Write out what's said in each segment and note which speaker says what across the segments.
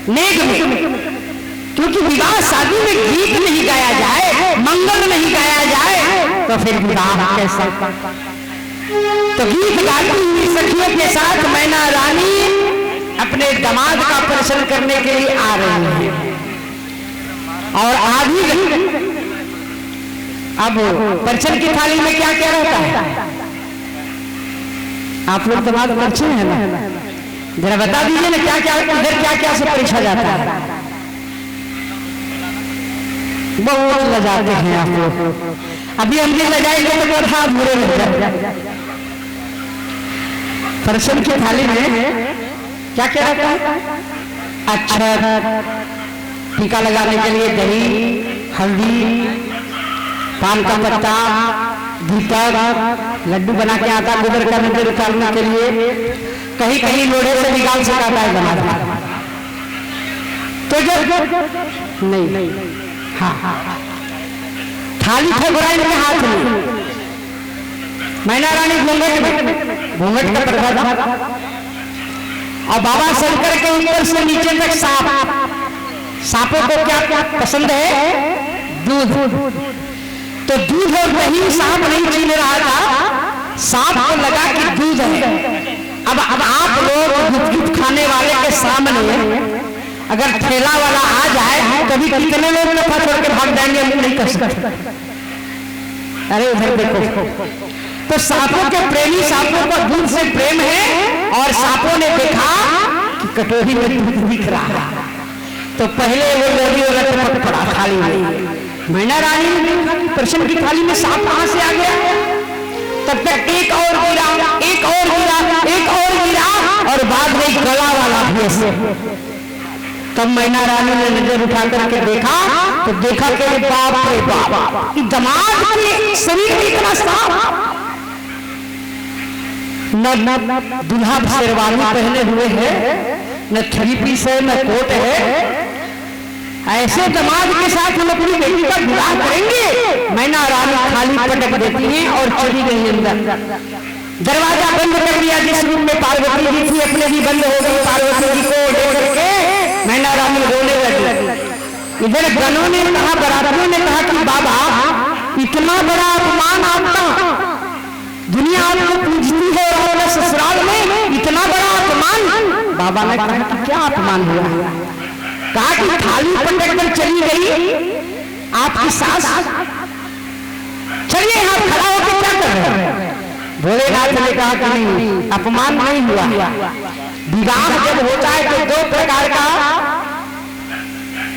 Speaker 1: नेक में, क्योंकि विवाह शादी में गीत नहीं गाया जाए, मंगल नहीं गाया जाए तो फिर विवाह कैसा? तो गीत गाती हुई सखियों के साथ मैना रानी अपने दामाद का प्रसन्न करने के लिए आ रही है और आ भी गई। अब परिचय की थाली में क्या क्या रहता है? आप लोग दामाद परिचय है ना, जरा बता दीजिए ना क्या क्या इधर क्या क्या से परीक्षा जाता है? बहुत लजाते हैं आप लोग। अभी हम भी लजाएंगे तो हाथ बुरे लग जाएंगे। परिचय की थाली में क्या क्या रहता है? अक्षत, टीका लगाने के लिए दही, हल्दी, पान का पत्ता, दीपक, लड्डू बना के आता गोबर का नजर उतारने के लिए, कहीं कहीं लोढ़े से निकाल सकाता है बना तो जो नहीं। हाँ, थाली ठकुराइन के हाथ में, मैना रानी घूंघट का प्रसाद, और बाबा शंकर के ऊपर से नीचे तक सांप। सांपों को क्या क्या पसंद है? दूध। तो दूध और दही सांप नहीं छीन रहा था, सांप को लगा कि दूध है। अब आप लोग दूध खाने वाले के सामने अगर ठेला वाला आ जाए कभी कितने लोग नफा छोड़ के भाग जाएंगे? नहीं कर सकते। अरे उधर देखो, तो सांपों के प्रेमी, सांपों को दूध से प्रेम है और सांपों ने देखा कि कटोरी में दूध दिख रहा है तो पहले वो लोभी वाला टपक पड़ा थाली में। मैना रानी ने देखा कि प्रश्न की थाली में सांप कहां से आ गया। तब तक एक और गिरा, एक और गिरा, एक और गिरा और बाद में गला वाला भी ऐसे। तब मैना रानी ने नजर उठा करके देखा तो देखा कि बाप रे बाप, दामाद के शरीर में इतना सांप। न दुल्हा शेरवानी पहने हुए है, न थ्री पीस है, न कोट है। ऐसे दामाद के साथ हम अपनी बेटी का विवाह करेंगे? मैना रानी खाली पटक देती है और चली गई अंदर। दरवाजा बंद कर दिया। जिस रूम में पार्वती जी थी अपने भी बंद हो गई। पार्वती जी को लेकर के मैना रानी रोने लगी। इधर गनों ने कहा, बरातियों ने कहा कि बाबा इतना बड़ा अपमान आपका, दुनिया आपको पूजती है और ससुराल में इतना बड़ा अपमान। बाबा ने कहा कि क्या अपमान हुआ? कहा कि थाली पटक कर चली गई आपकी सास। चलिए यहाँ खड़ा होकर क्या कर रहे हैं? भोलेनाथ ने कहा कि नहीं, अपमान नहीं हुआ। विवाह जब होता है तो दो प्रकार का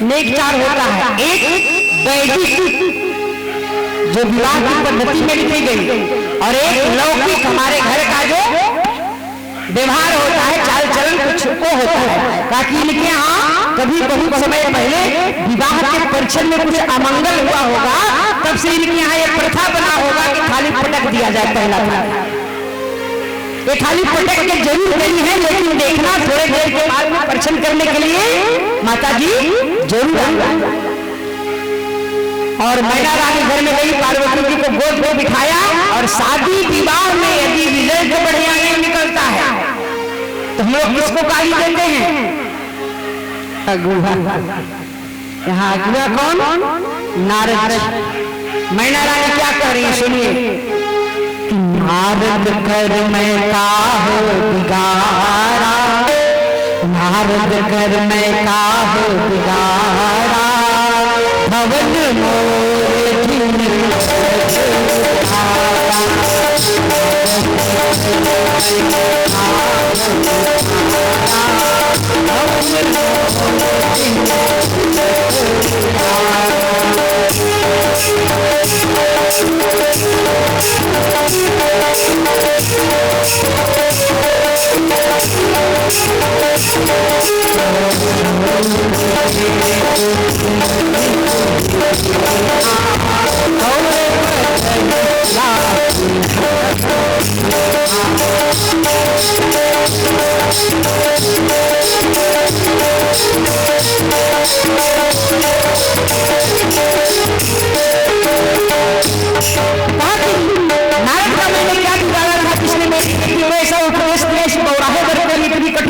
Speaker 1: नेकचार होता है। एक वैदिक जो विवाह की पद्धति में लिखी गई और एक लौकिक हमारे घर का जो व्यवहार होता है, चाल चलन कुछ को होता है। ताकि इनके यहाँ कभी बहुत समय पहले विवाह के परिचय में कुछ अमंगल हुआ होगा, तब से इनके यहाँ एक प्रथा बना होगा कि थाली पटक दिया जाए। पहला था ये थाली पटक के जरूर गई है, लेकिन देखना थोड़े देर के बाद में परिचय करने के लिए माता जी जरूर आएंगे। और मैना रानी घर में गई, पार्वती जी को गोद में बिठाया और शादी विवाह में यदि रिजल्ट बढ़िया नहीं निकलता है तो हम लोग किसको गाली देते हैं? अगुआ। यहाँ अगुआ कौन? नारद। मैना रानी क्या कह रही है सुनिए। नारद कर मैं काहो बिगाड़ा, नारद कर मैं काहो बिगाड़ा, भवन मोर जिन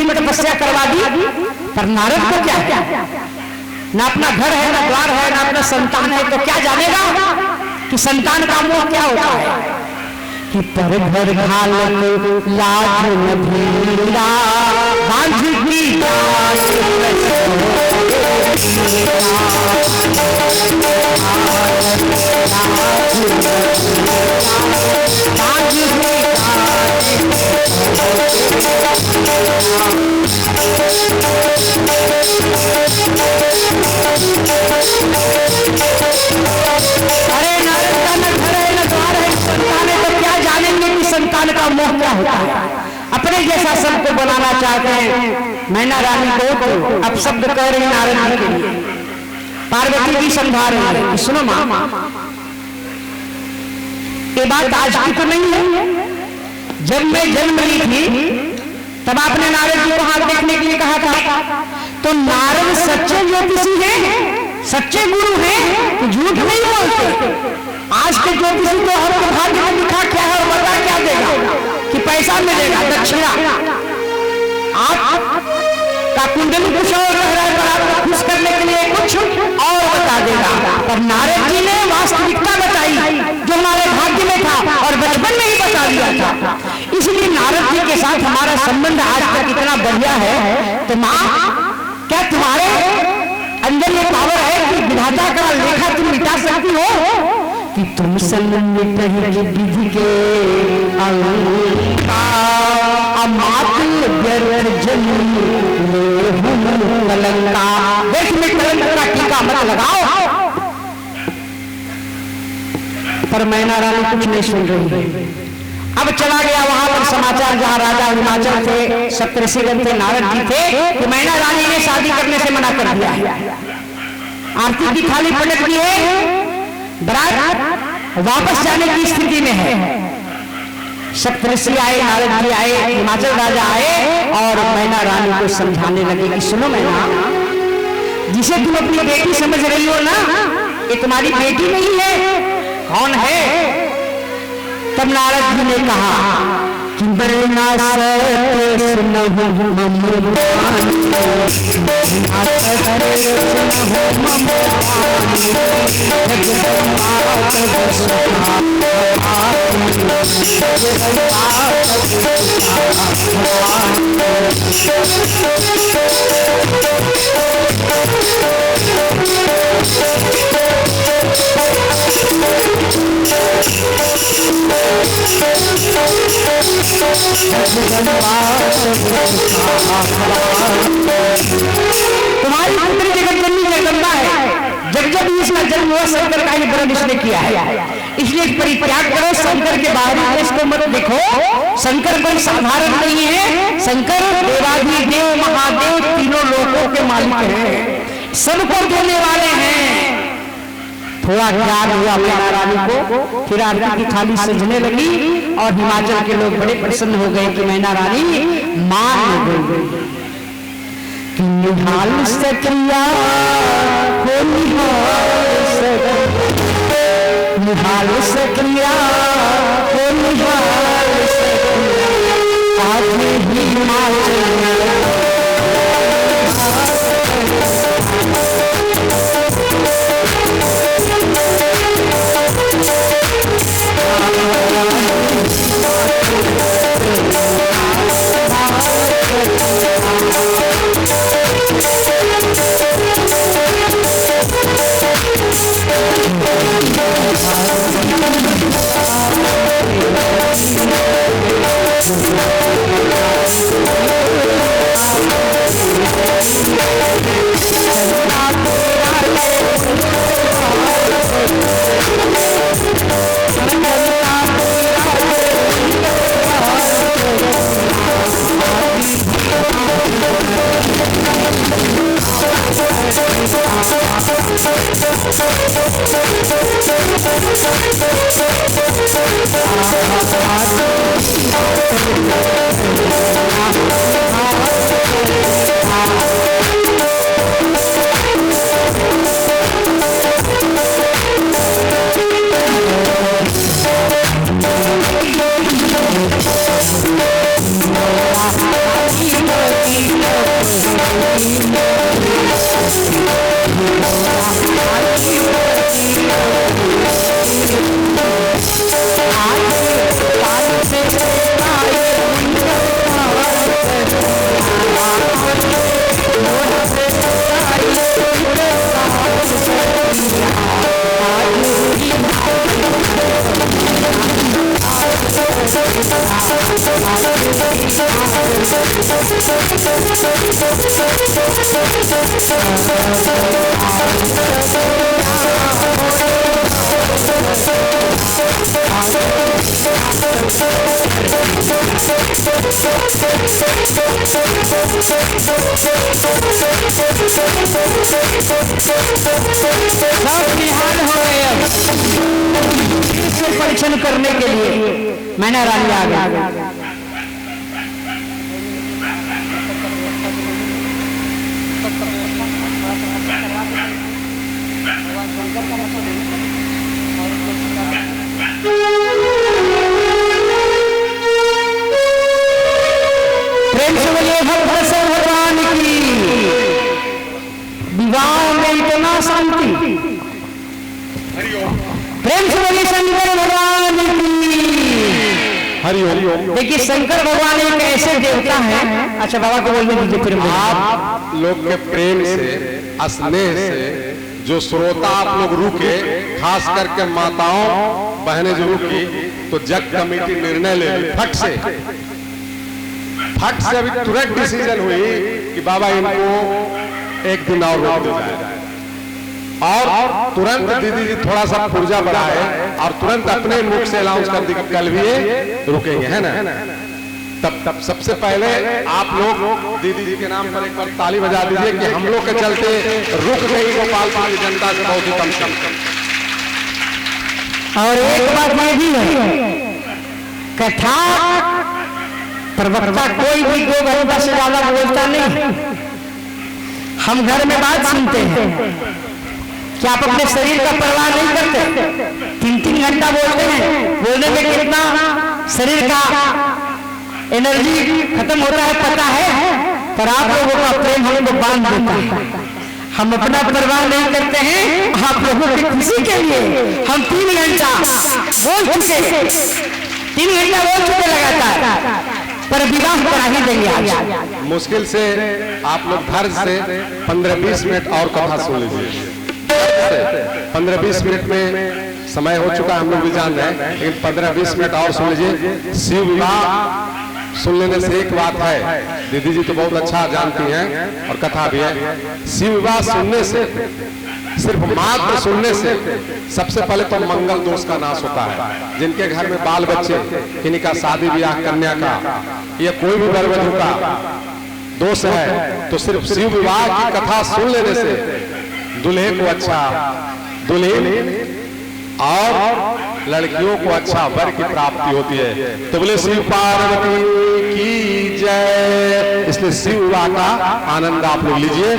Speaker 1: कठिन तपस्या करवा दी, पर नारद को क्या है, ना अपना घर है, ना द्वार है, ना अपना संतान है, तो क्या जानेगा कि संतान का मोह क्या होता है। कि पर घर घालक लाज न भीरा बांझ की दास अरे नारद का न घर है, न द्वार है, संतान है, तो क्या जानेंगे कि संतान का मोह क्या होता है। अपने जैसा सबको बनाना चाहते हैं। मैना रानी को तो अब शब्द कह रही नारद जी के लिए, पार्वती भी समझा रही है, सुनो मां, ये बात आज की तो नहीं है। जब मैं जन्म ली थी तब आपने नारद जी को हाथ देखने के लिए कहा था, तो नारद सच्चे ज्योतिषी हैं, सच्चे गुरु हैं, तो झूठ नहीं बोलते। आज के ज्योतिषी तो हर भाग्य में लिखा क्या है और बता क्या देगा कि पैसा मिलेगा, दक्षिणा। आप का कुंडली कुछ और रह रहा है, पर आपको खुश करने के लिए कुछ और बता देगा। पर नारद जी ने वास्तविकता बताई जो हमारे भाग्य में था और बचपन में ही बता दिया था। इसलिए नारद जी के साथ हमारा संबंध आज तक इतना बढ़िया है। तो माँ, क्या तुम्हारे अंदर ये पावर है कि विधाता का लेखा तुम मिटा सकती हो कि तुम संबंधित विधि के का टीका मत लगाओ। पर मैना रानी कुछ नहीं सुन रही है। अब चला गया वहां पर समाचार जहां राजा हिमाचल थे, सप्तऋषिगण थे, नारद जी थे कि मैना रानी ने शादी करने से मना कर दिया है। आरती की थाली पलट दी है, बारात वापस जाने की स्थिति में है। सप्तऋषि आए, नारद जी आए, हिमाचल राजा आए और मैना रानी को समझाने लगे कि सुनो मैना, जिसे तुम अपनी बेटी समझ रही हो ना, ये तुम्हारी बेटी नहीं है। कौन है? तब नारद जी ने कहा कि बरना तुम्हारी पुत्री जगदम्बी जगदम्बा है। जब जब इसका जन्म हुआ शंकर का ही व्रत इसने किया है, इसलिए परित्याग करो। शंकर के बाहरी देश को मत देखो। शंकर कोई साधारण नहीं है। शंकर देवाधिदेव महादेव तीनों लोकों के मालिक हैं, सबको देने वाले हैं। थोड़ा ज्ञान हुआ मैना रानी को, फिर आरती की थाली सजने लगी और हिमाचल के लोग बड़े प्रसन्न हो गए कि मैना रानी मान गई। निहाल सकिया हो, निहाल सकिया हो, निहाल सकिया आज हिमाचल निहाल हो गए। अब परीक्षण करने के लिए मैंने रानी आ गया। प्रेम से बोलिए भगवान की। विवाह में इतना शांति। प्रेम से बोलिए शंकर भगवान की।
Speaker 2: हरिओम।
Speaker 1: देखिए शंकर भगवान एक ऐसे देवता है। अच्छा बाबा को बोलने दीजिए। फिर
Speaker 2: आप लोग के प्रेम से, स्नेह से जो श्रोता आप लोग रुके, खास करके माताओं बहनें जो रुकी, तो जग कमेटी निर्णय ले ली फट से अभी तुरंत डिसीजन हुई कि बाबा इनको एक दिन और रोक दिया जाए। और तुरंत दीदी जी थोड़ा सा पुर्जा बढ़ाए और तुरंत अपने मुख से अनाउंस कर दी कल भी ये रुकेंगे, है ना। तब सबसे पहले आप लोग दीदी जी के नाम पर एक बार ताली बजा दीजिए कि हम लोग के चलते रुक गई गोपालपुर की जनता से बहुत ही कम।
Speaker 1: और एक बात ये भी है, कथा प्रवक्ता कोई भी 2 घंटा से ज्यादा बोलता नहीं। हम घर में बात सुनते हैं, क्या आप अपने शरीर का परवाह नहीं करते? 3-3 घंटा बोलते हैं। बोलने में कितना शरीर का एनर्जी खत्म होता है पता है, पर आप लोगों का प्रेम हमें तो बांध देता है। हम अपना परवाह नहीं करते हैं, आप लोगों की खुशी के लिए हम 3 घंटा बोल चुके, 3 घंटा बोल चुके लगातार, पर विवाह करा ही देंगे आज।
Speaker 2: मुश्किल से आप लोग घर से 15-20 मिनट और कथा सुन लीजिए। 15-20 मिनट में समय हो चुका, हम लोग भी जान रहे हैं, लेकिन 15-20 मिनट और सुन लीजिए। शिव विवाह सुन लेने से एक बात है, दीदी जी तो बहुत अच्छा जानती हैं और कथा भी है। शिव विवाह सुनने से, सिर्फ मात्र सुनने से सबसे पहले तो मंगल दोष का नाश होता है। जिनके घर में बाल बच्चे, किन्हीं का शादी ब्याह, कन्या का या कोई भी बर्बाद का दोष है, तो सिर्फ शिव विवाह की कथा सुन लेने से दूल्हे को अच्छा, दुल्हन और लड़कियों को अच्छा वर की प्राप्ति होती है। तो बोले शिव पार्वती की जय। इसलिए शिव विवाह का आनंद आप लोग लीजिए।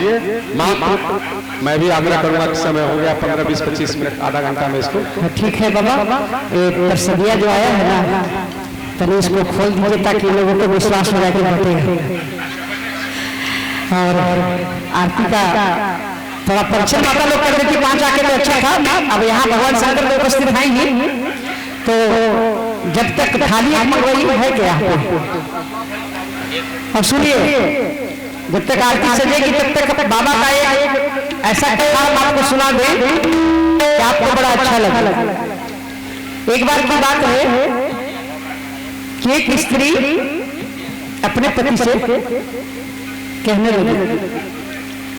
Speaker 2: मैं भी आग्रह करूंगा कि समय हो गया, 15-20-25 मिनट, आधा घंटा में इसको।
Speaker 1: ठीक है बाबा, एक प्रसदिया जो आया है ना, तो इसको खोल दीजिए ताकि लोगों को विश्वास हो जाए कि बैठेगा। और आरती का थोड़ा परिचय माता लोग कर देती, 5 आके तो अच्छा था। अब यहाँ भगवान शंकर को उपस्थित आएंगे, तो जब तक थाली मंगवाई है क्या, और सुनिए, जब तक आरती सजेगी तब तक बाबा का एक ऐसा कथान आपको सुना दे कि आपको बड़ा अच्छा लगे। एक बार की बात है कि एक स्त्री अपने पति से कहने लगी,